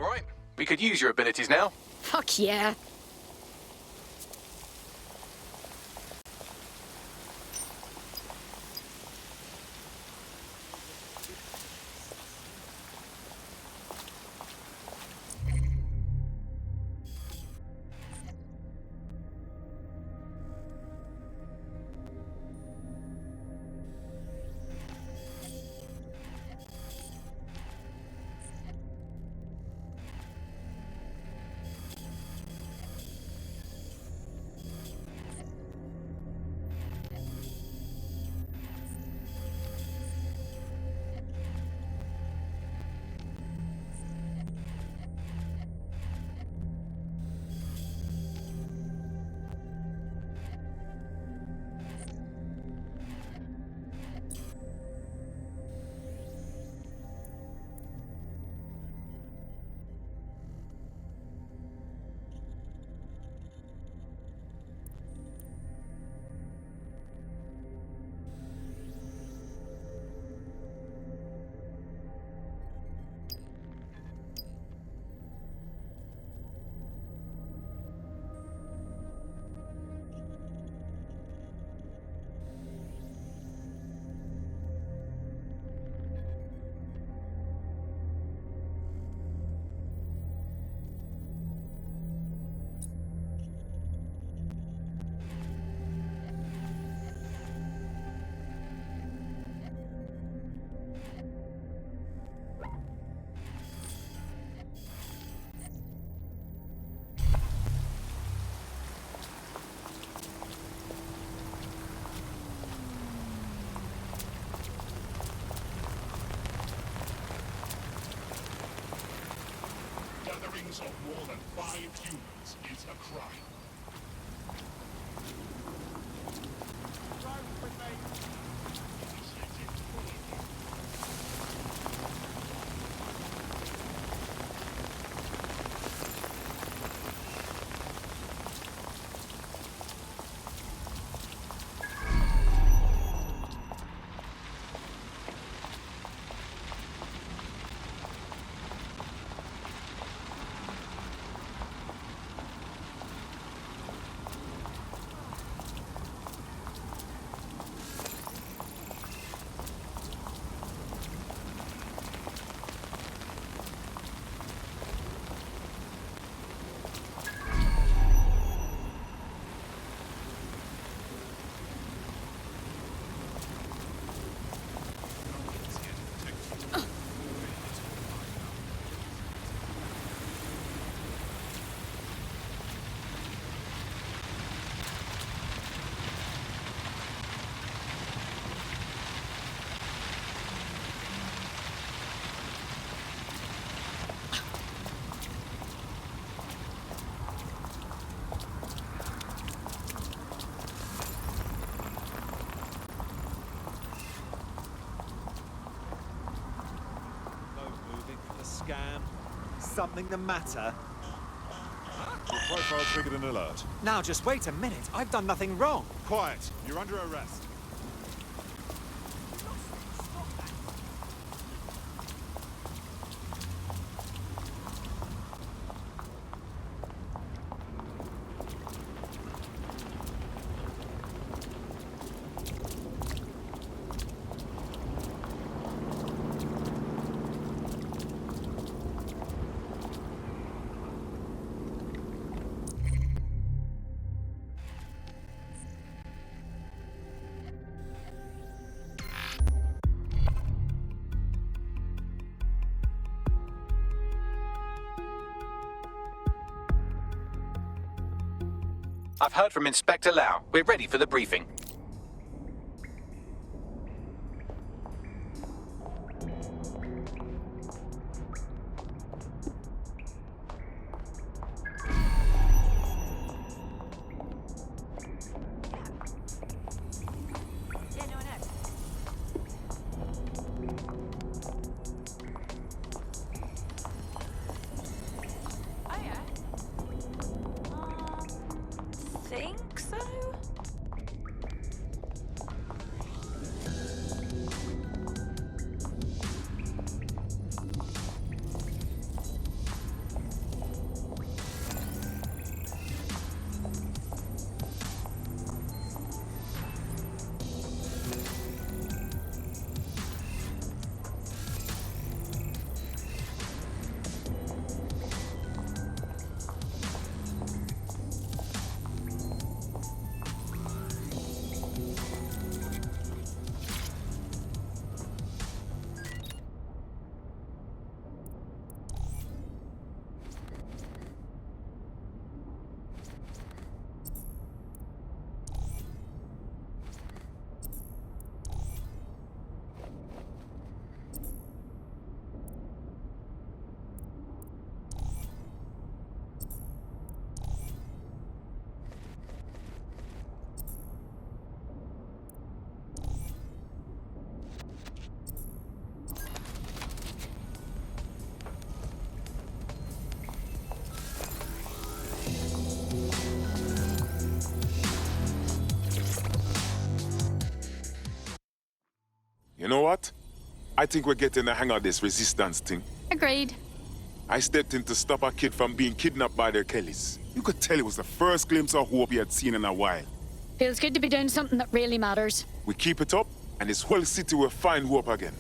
All right. We could use your abilities now. Fuck yeah. Of more than 5 humans is a crime. Scam. Something the matter? Your profile triggered an alert. Now just wait a minute. I've done nothing wrong. Quiet. You're under arrest. I've heard from Inspector Lau. We're ready for the briefing. Think so? You know what? I think we're getting the hang of this resistance thing. Agreed. I stepped in to stop a kid from being kidnapped by their Kellys. You could tell it was the first glimpse of hope he had seen in a while. Feels good to be doing something that really matters. We keep it up, and this whole city will find hope again.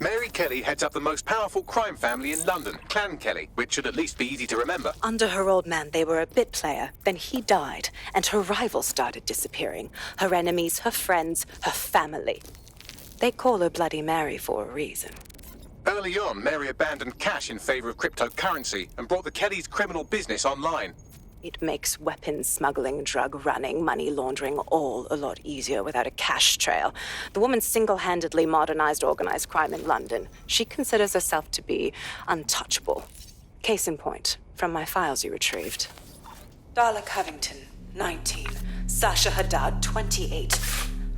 Mary Kelly heads up the most powerful crime family in London, Clan Kelly, which should at least be easy to remember. Under her old man, they were a bit player. Then he died, and her rivals started disappearing. Her enemies, her friends, her family. They call her Bloody Mary for a reason. Early on, Mary abandoned cash in favor of cryptocurrency and brought the Kellys' criminal business online. It makes weapons smuggling, drug running, money laundering all a lot easier without a cash trail. The woman single-handedly modernized organized crime in London. She considers herself to be untouchable. Case in point, from my files you retrieved. Darla Covington, 19. Sasha Haddad, 28.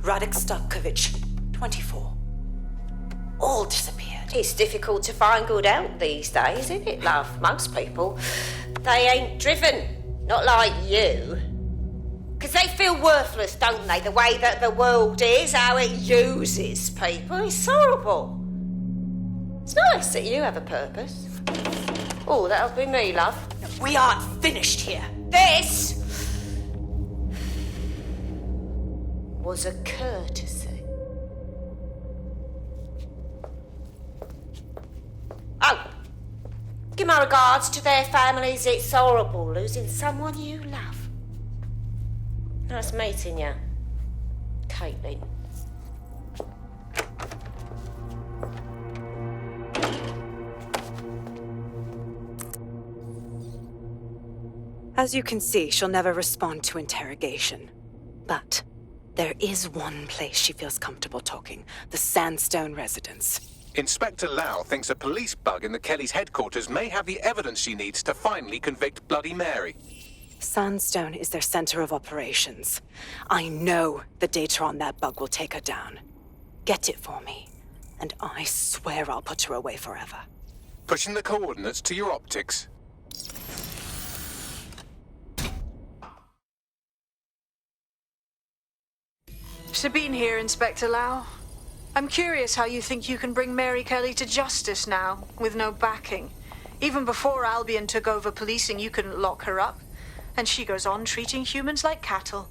Radek Starkovich, 24. All disappeared. It's difficult to find good help these days, isn't it, love? Most people, they ain't driven. Not like you. Because they feel worthless, don't they? The way that the world is, how it uses people. It's horrible. It's nice that you have a purpose. Oh, that'll be me, love. We aren't finished here. This was a courtesy. Oh, give my regards to their families. It's horrible losing someone you love. Nice meeting you, Caitlin. As you can see, she'll never respond to interrogation. But there is one place she feels comfortable talking, the Sandstone residence. Inspector Lau thinks a police bug in the Kellys' headquarters may have the evidence she needs to finally convict Bloody Mary. Sandstone is their center of operations. I know the data on that bug will take her down. Get it for me, and I swear I'll put her away forever. Pushing the coordinates to your optics. Sabine here, Inspector Lau. I'm curious how you think you can bring Mary Kelly to justice now, with no backing. Even before Albion took over policing, you couldn't lock her up. And she goes on treating humans like cattle.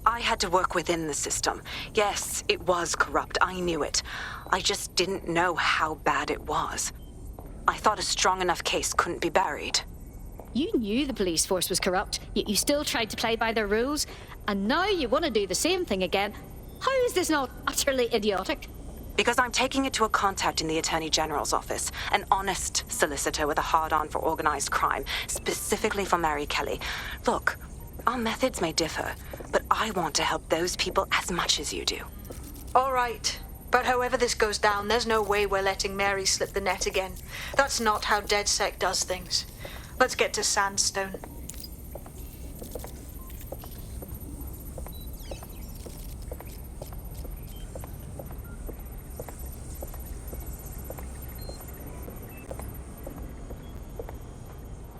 I had to work within the system. Yes, it was corrupt. I knew it. I just didn't know how bad it was. I thought a strong enough case couldn't be buried. You knew the police force was corrupt, yet you still tried to play by their rules, and now you want to do the same thing again. How is this not utterly idiotic? Because I'm taking it to a contact in the Attorney General's office, an honest solicitor with a hard-on for organized crime, specifically for Mary Kelly. Look, our methods may differ, but I want to help those people as much as you do. All right. But however this goes down, there's no way we're letting Mary slip the net again. That's not how DedSec does things. Let's get to Sandstone.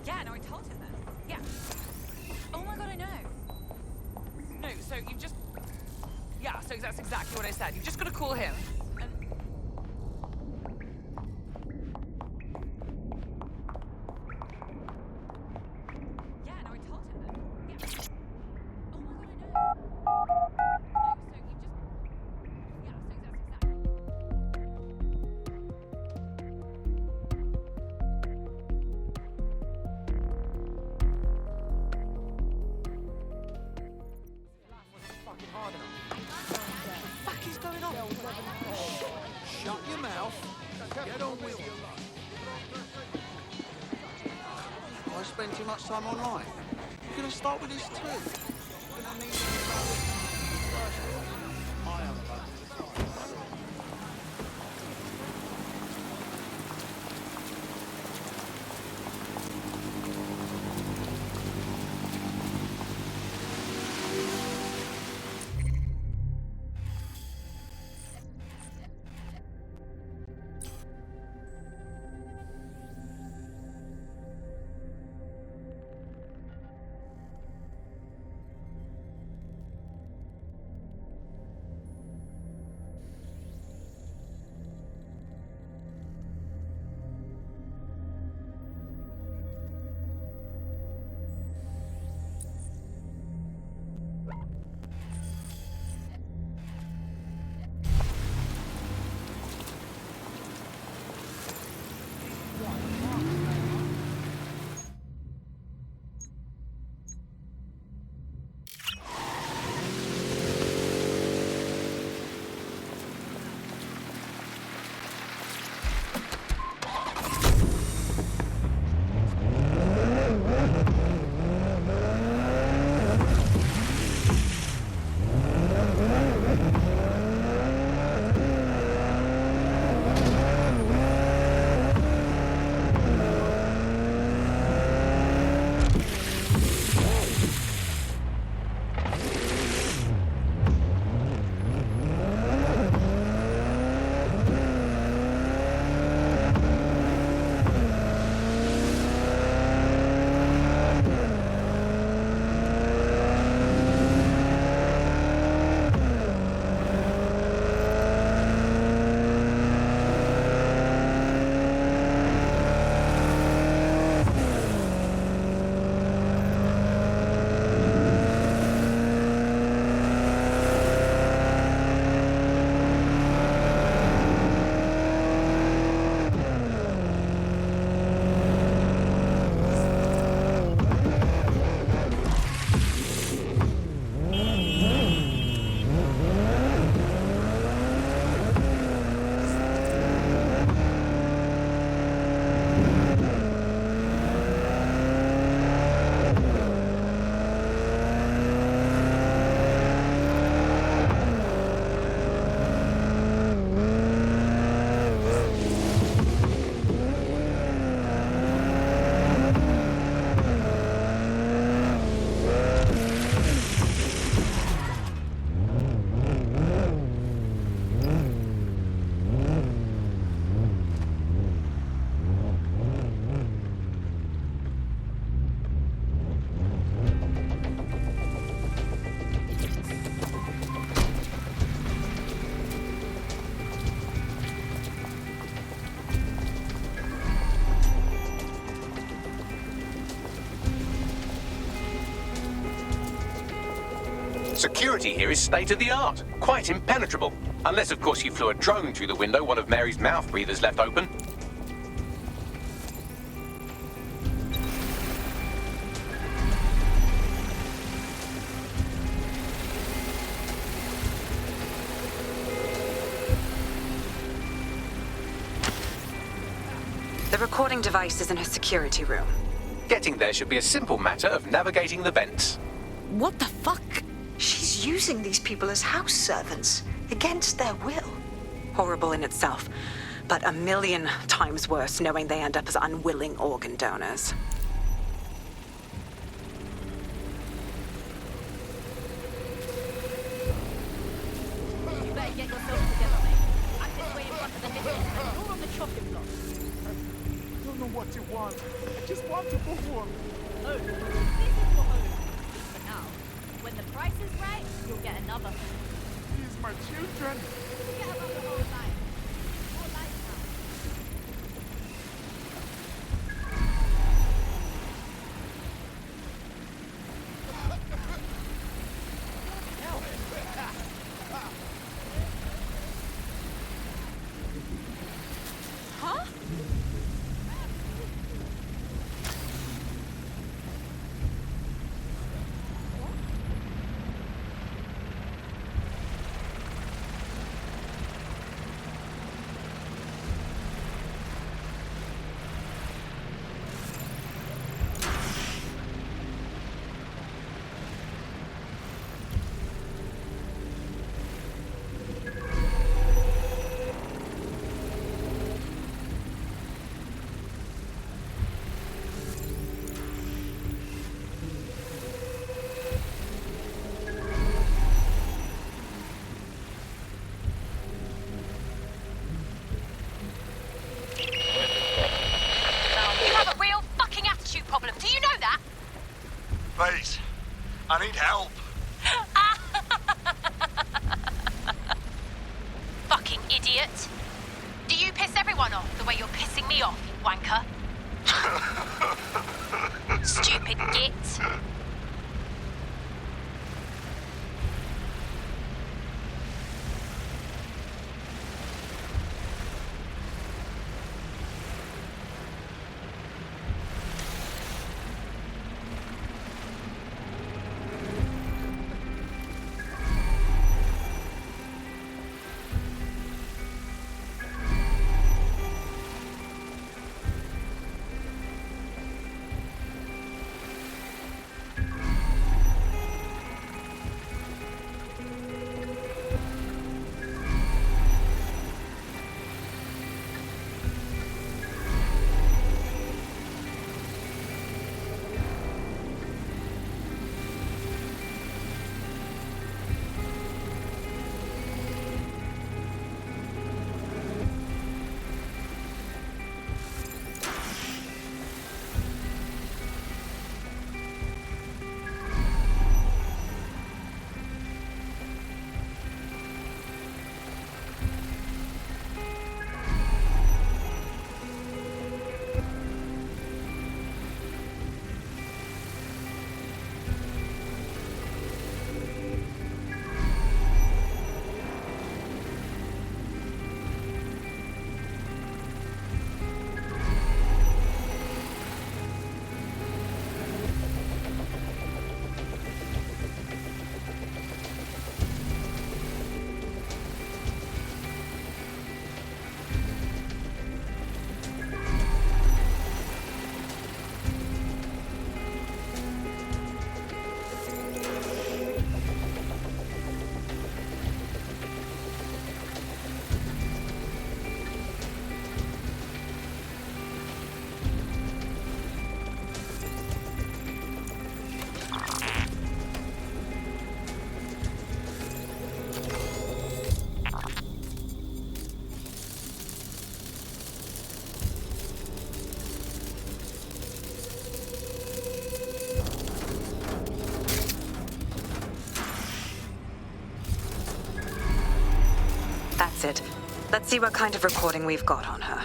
Yeah, no, I told him that. Yeah. Oh my god, I know. No, so you just... Yeah, so that's exactly what I said. You've just got to call him. And... Yeah, no, I told him that. Yeah. Oh my god, I know. No, so you just... Yeah, so that's exactly... Shut your mouth. Get on with your life. I spend too much time online. You're gonna start with this too. You're gonna need I am back. Security here is state-of-the-art, quite impenetrable. Unless, of course, you flew a drone through the window one of Mary's mouth breathers left open. The recording device is in her security room. Getting there should be a simple matter of navigating the vents. What the fuck? She's using these people as house servants, against their will. Horrible in itself, but a million times worse knowing they end up as unwilling organ donors. You better get yourself together, mate. I'm just way in front of the distance, and you're on the chopping block. I don't know what you want. I just want to go home. Oh, this is your home. For now. When the price is right, you'll get another. These my children. Forget about the whole life. Your life now. Huh? You have a real fucking attitude problem. Do you know that? Please, I need help. Fucking idiot. Do you piss everyone off the way you're pissing me off, you wanker? Stupid git. That's it. Let's see what kind of recording we've got on her.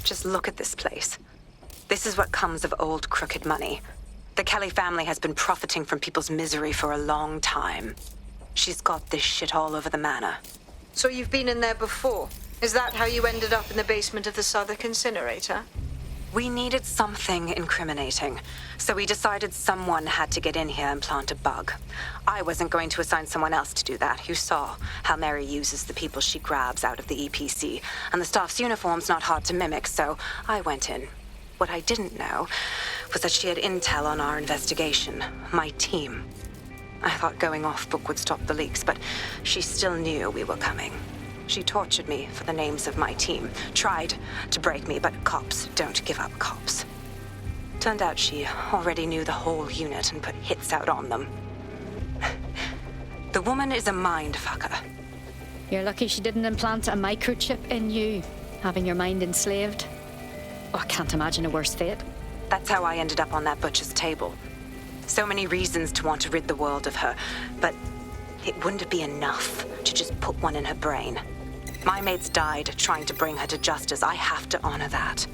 Just look at this place. This is what comes of old crooked money. The Kelly family has been profiting from people's misery for a long time. She's got this shit all over the manor. So you've been in there before? Is that how you ended up in the basement of the Southwark incinerator? We needed something incriminating, so we decided someone had to get in here and plant a bug. I wasn't going to assign someone else to do that. You saw how Mary uses the people she grabs out of the EPC, and the staff's uniform's not hard to mimic, so I went in. What I didn't know was that she had intel on our investigation, my team. I thought going off-book would stop the leaks, but she still knew we were coming. She tortured me for the names of my team, tried to break me, but cops don't give up cops. Turned out she already knew the whole unit and put hits out on them. The woman is a mind fucker. You're lucky she didn't implant a microchip in you, having your mind enslaved. Oh, I can't imagine a worse fate. That's how I ended up on that butcher's table. So many reasons to want to rid the world of her, but it wouldn't be enough to just put one in her brain. My mates died trying to bring her to justice. I have to honor that.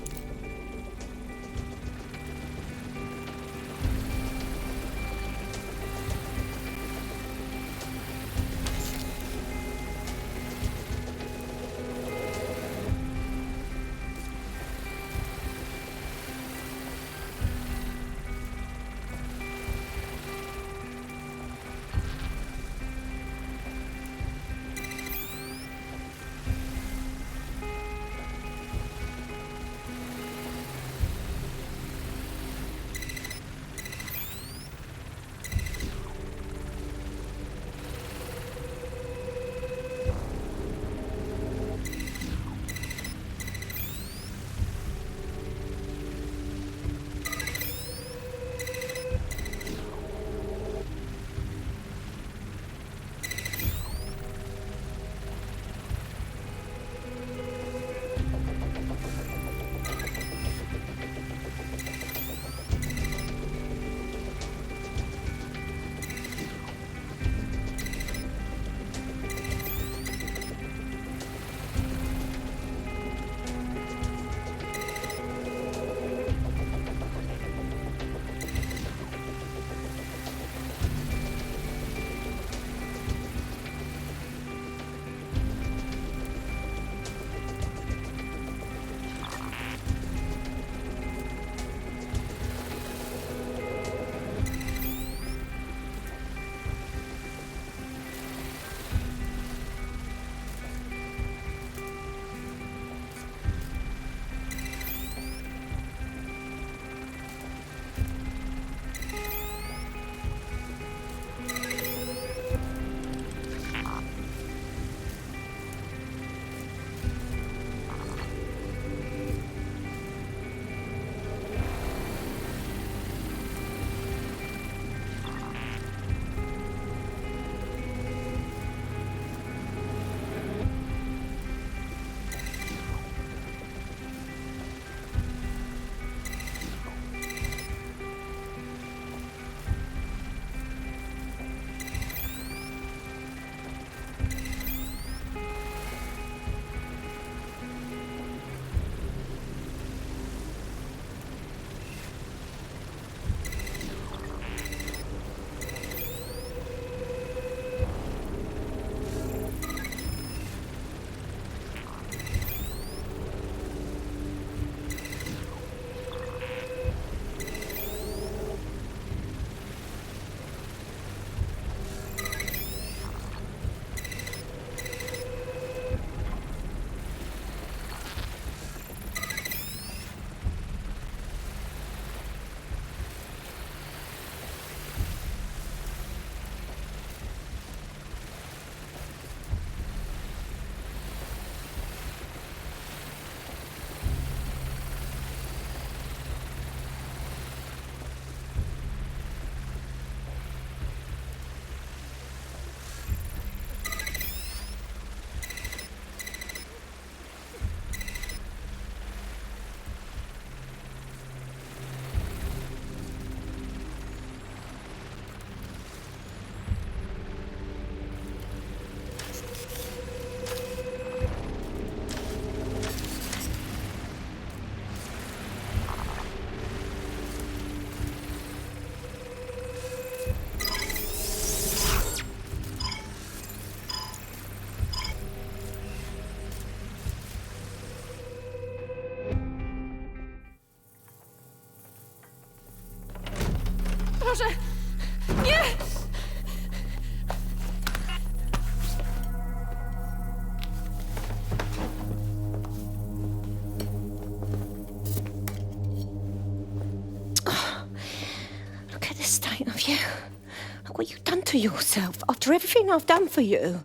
What you done to yourself after everything I've done for you?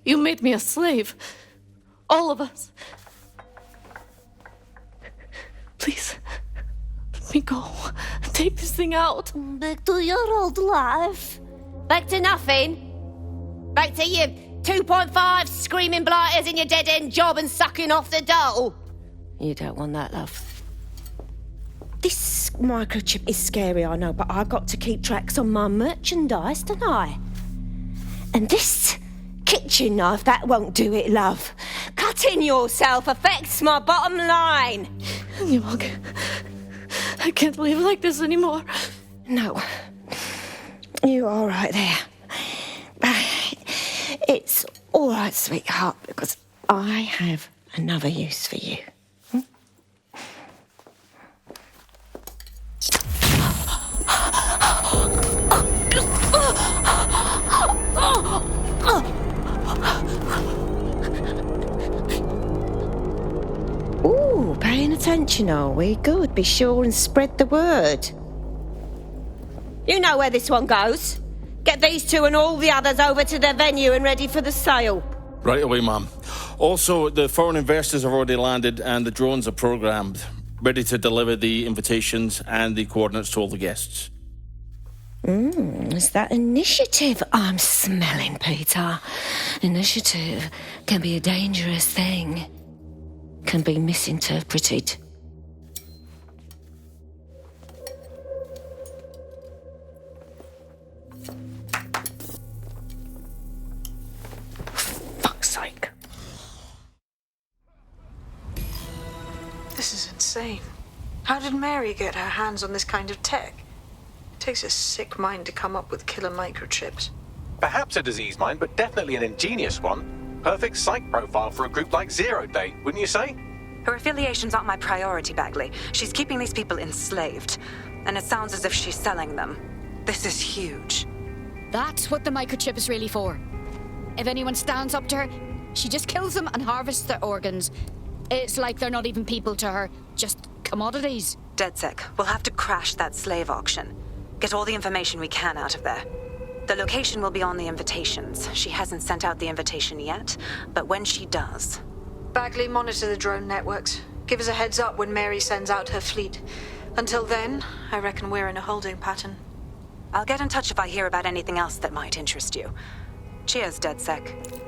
You made me a slave. All of us. Please, let me go. Take this thing out. Back to your old life. Back to nothing. Back to you 2.5 screaming blighters in your dead-end job and sucking off the dole. You don't want that, love. This microchip is scary, I know, but I've got to keep tracks on my merchandise, don't I? And this kitchen knife, that won't do it, love. Cutting yourself affects my bottom line. I can't live like this anymore. No. You're all right there. It's all right, sweetheart, because I have another use for you. Ooh, paying attention, are we? Good. Be sure and spread the word. You know where this one goes. Get these two and all the others over to their venue and ready for the sale. Right away, Ma'am. Also, the foreign investors have already landed and the drones are programmed, ready to deliver the invitations and the coordinates to all the guests. Is that initiative I'm smelling, Peter? Initiative can be a dangerous thing. Can be misinterpreted. Fuck's sake. This is insane. How did Mary get her hands on this kind of tech? It takes a sick mind to come up with killer microchips. Perhaps a disease mind, but definitely an ingenious one. Perfect psych profile for a group like Zero Day, wouldn't you say? Her affiliations aren't my priority, Bagley. She's keeping these people enslaved. And it sounds as if she's selling them. This is huge. That's what the microchip is really for. If anyone stands up to her, she just kills them and harvests their organs. It's like they're not even people to her, just commodities. DedSec, we'll have to crash that slave auction. Get all the information we can out of there. The location will be on the invitations. She hasn't sent out the invitation yet, but when she does... Bagley, monitor the drone networks. Give us a heads up when Mary sends out her fleet. Until then, I reckon we're in a holding pattern. I'll get in touch if I hear about anything else that might interest you. Cheers, DedSec.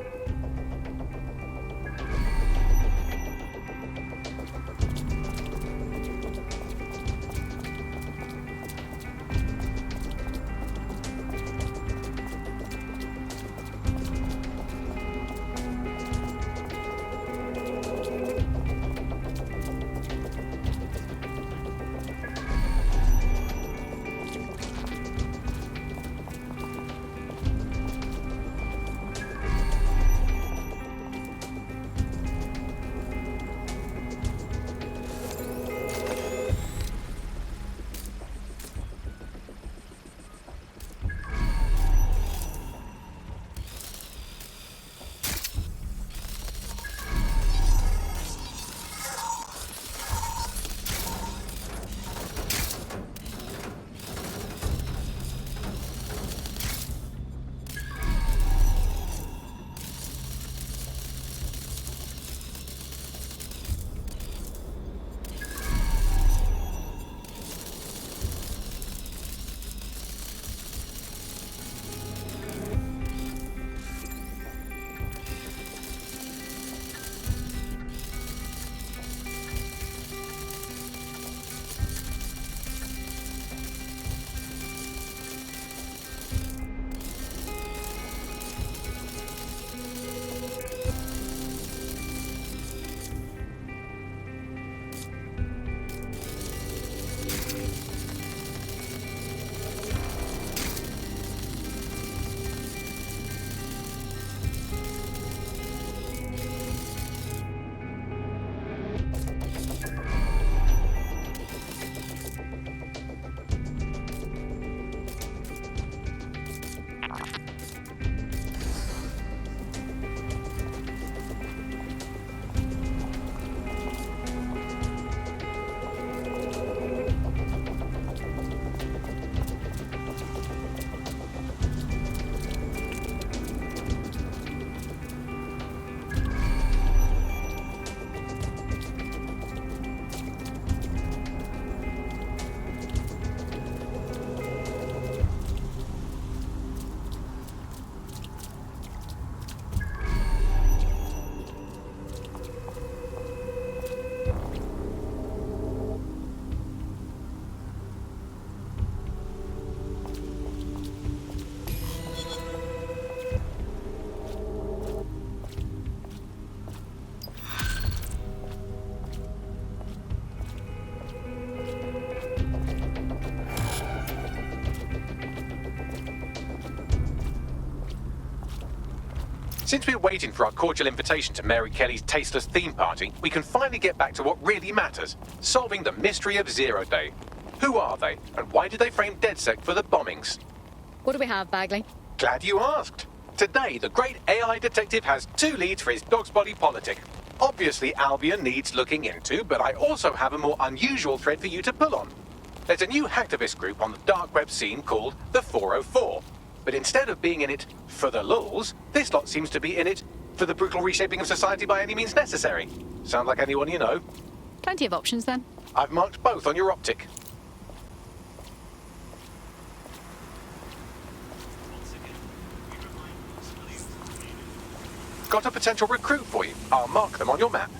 Since we're waiting for our cordial invitation to Mary Kelly's tasteless theme party, we can finally get back to what really matters, solving the mystery of Zero Day. Who are they, and why did they frame DedSec for the bombings? What do we have, Bagley? Glad you asked. Today, the great AI detective has 2 leads for his dog's body politic. Obviously, Albion needs looking into, but I also have a more unusual thread for you to pull on. There's a new hacktivist group on the dark web scene called the 404. But instead of being in it for the lulz, this lot seems to be in it for the brutal reshaping of society by any means necessary. Sound like anyone you know? Plenty of options, then. I've marked both on your optic. Got a potential recruit for you. I'll mark them on your map.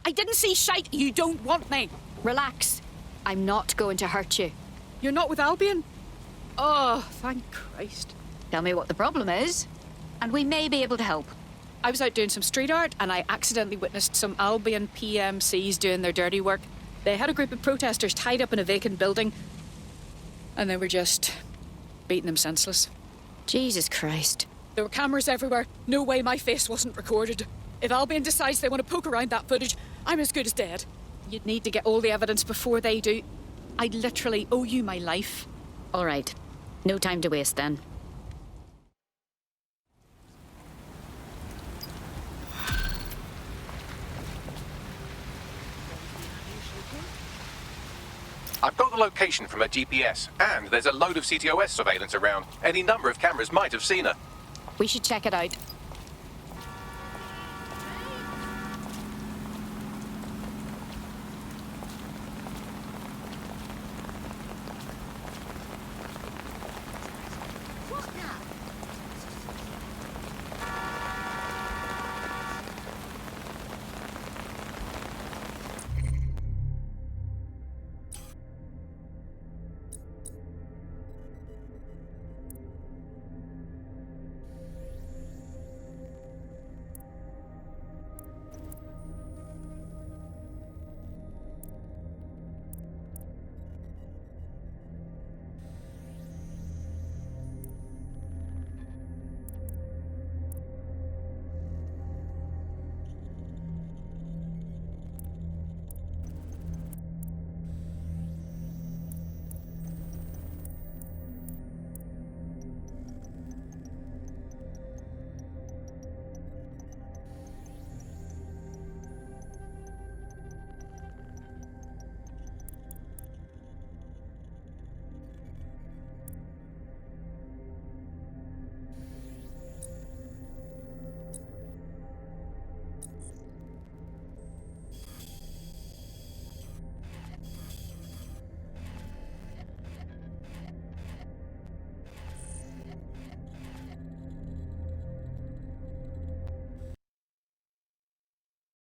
I didn't see shite. You don't want me. Relax. I'm not going to hurt you. You're not with Albion? Oh, thank Christ. Tell me what the problem is, and we may be able to help. I was out doing some street art, and I accidentally witnessed some Albion PMCs doing their dirty work. They had a group of protesters tied up in a vacant building, and they were just beating them senseless. Jesus Christ. There were cameras everywhere. No way my face wasn't recorded. If Albion decides they want to poke around that footage, I'm as good as dead. You'd need to get all the evidence before they do. I'd literally owe you my life. All right. No time to waste, then. I've got the location from her GPS, and there's a load of CTOS surveillance around. Any number of cameras might have seen her. We should check it out.